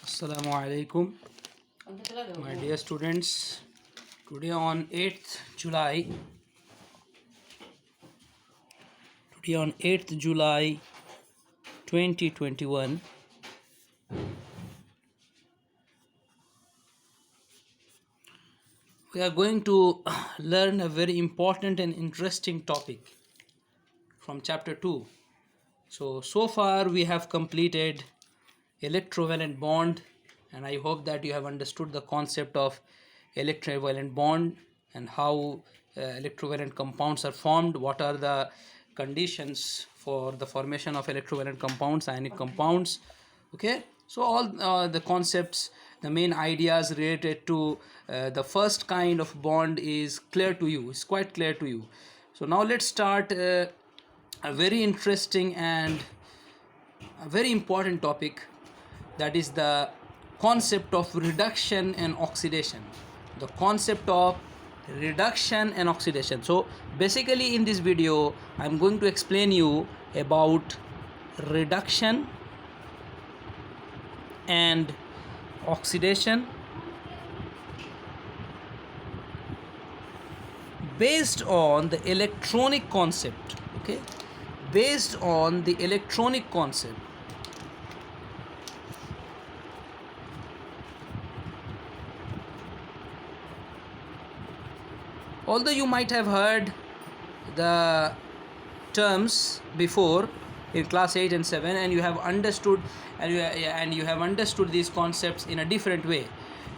Assalamu alaikum, my dear students. Today on 8th July 2021, we are going to learn a very important and interesting topic from chapter 2. So far we have completed electrovalent bond, and I hope that you have understood the concept of electrovalent bond and how electrovalent compounds are formed, what are the conditions for the formation of electrovalent compounds, ionic compounds. Okay, so all the concepts, the main ideas related to the first kind of bond is clear to you, it's quite clear to you. So now let's start a very interesting and a very important topic, that is the concept of reduction and oxidation. The concept of reduction and oxidation. So basically in this video I'm going to explain you about reduction and oxidation based on the electronic concept. Okay, based on the electronic concept. Although you might have heard the terms before in class 8 and 7, and you have understood these concepts in a different way.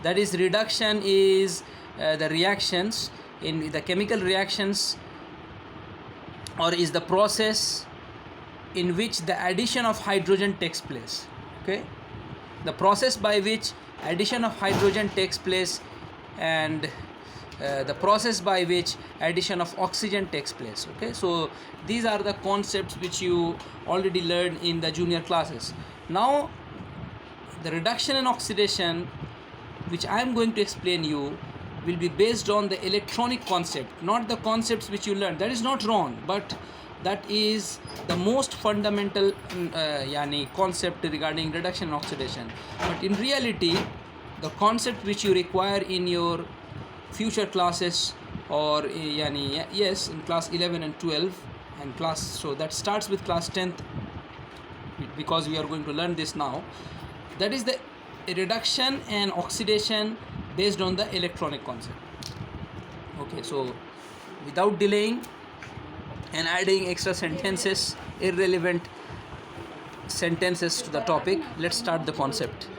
That is, reduction is the reactions in the chemical reactions, or is the process in which the addition of hydrogen takes place. Okay, the process by which addition of hydrogen takes place, and the process by which addition of oxygen takes place. Okay, so these are the concepts which you already learned in the junior classes. Now the reduction and oxidation which I am going to explain you will be based on the electronic concept, not the concepts which you learned. That is not wrong, but that is the most fundamental concept regarding reduction and oxidation. But in reality, the concept which you require in your future classes, or yes, in class 11 and 12 and class, so that starts with class 10th, because we are going to learn this now. That is the reduction and oxidation based on the electronic concept. Okay, so without delaying and adding extra sentences, irrelevant sentences to the topic, let's start the concept.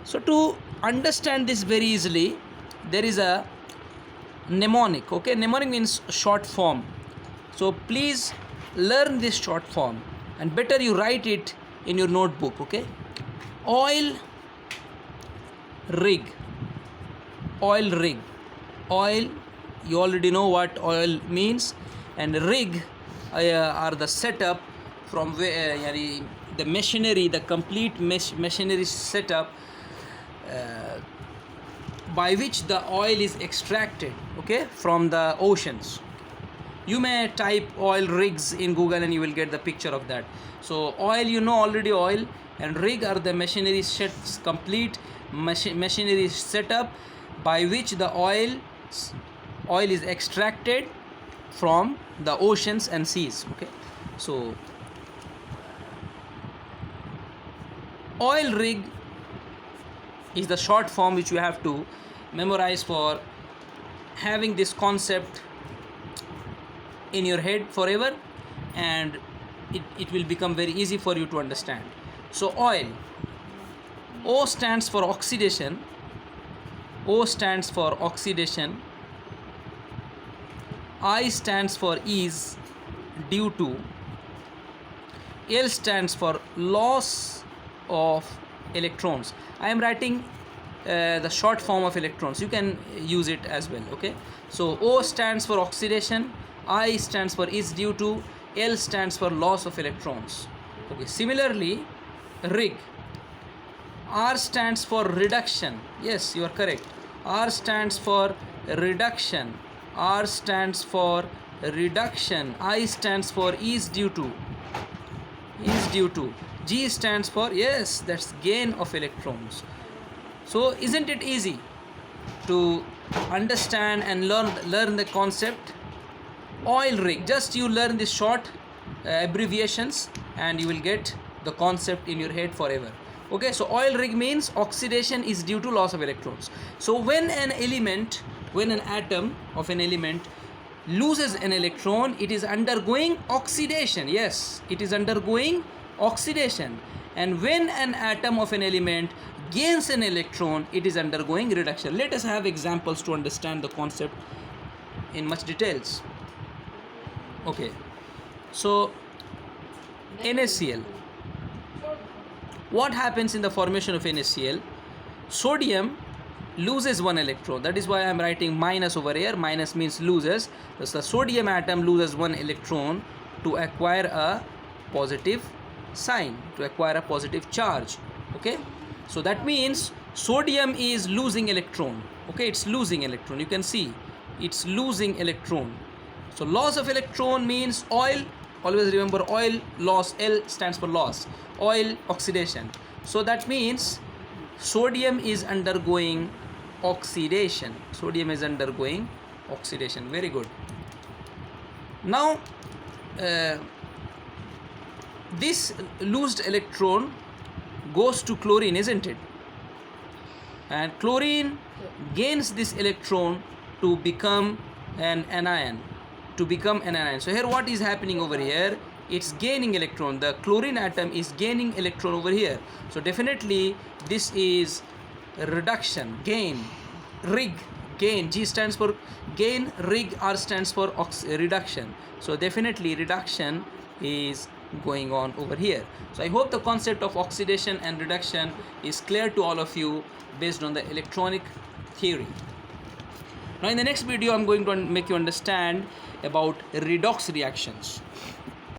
So to understand this very easily, there is a mnemonic. Okay, mnemonic means short form. So please learn this short form, and better you write it in your notebook. Okay, oil rig. Oil rig. Oil, you already know what oil means, and rig are the setup from where the machinery, the complete machinery setup by which the oil is extracted, okay, from the oceans. You may type oil rigs in Google and you will get the picture of that. So oil, you know already, oil, and rig are the machinery complete machinery setup by which the oil is extracted from the oceans and seas. Okay, so oil rig is the short form which you have to memorize for having this concept in your head forever, and it will become very easy for you to understand. So oil, O stands for oxidation. O stands for oxidation. I stands for is, due to. L stands for loss of electrons. I am writing the short form of electrons. You can use it as well. Okay, so O stands for oxidation, I stands for is due to, L stands for loss of electrons. Okay, similarly, rig, R stands for reduction. Yes, you are correct. R stands for reduction. R stands for reduction. I stands for is due to. Is due to. G stands for, yes, that's gain of electrons. So isn't it easy to understand and learn the concept? Oil rig, just you learn these short abbreviations and you will get the concept in your head forever. Okay, so oil rig means oxidation is due to loss of electrons. So when an atom of an element loses an electron, it is undergoing oxidation. Yes, it is undergoing oxidation. And when an atom of an element gains an electron, it is undergoing reduction. Let us have examples to understand the concept in much details. Okay, so NaCl. What happens in the formation of NaCl? Sodium loses one electron. That is why I am writing minus over here. Minus means loses. Thus the sodium atom loses one electron to acquire a positive sign, to acquire a positive charge. Okay, so that means sodium is losing electron. Okay, it's losing electron. You can see it's losing electron. So loss of electron means oil. Always remember oil loss. L stands for loss. Oil oxidation. So that means sodium is undergoing oxidation. Sodium is undergoing oxidation. Very good. Now this loosed electron goes to chlorine, isn't it? And chlorine gains this electron to become an anion. So here what is happening over here? It's gaining electron. The chlorine atom is gaining electron over here. So definitely this is reduction, gain, rig, gain. G stands for gain, rig, R stands for reduction. So definitely reduction is going on over here. So I hope the concept of oxidation and reduction is clear to all of you based on the electronic theory. Now in the next video I'm going to make you understand about redox reactions.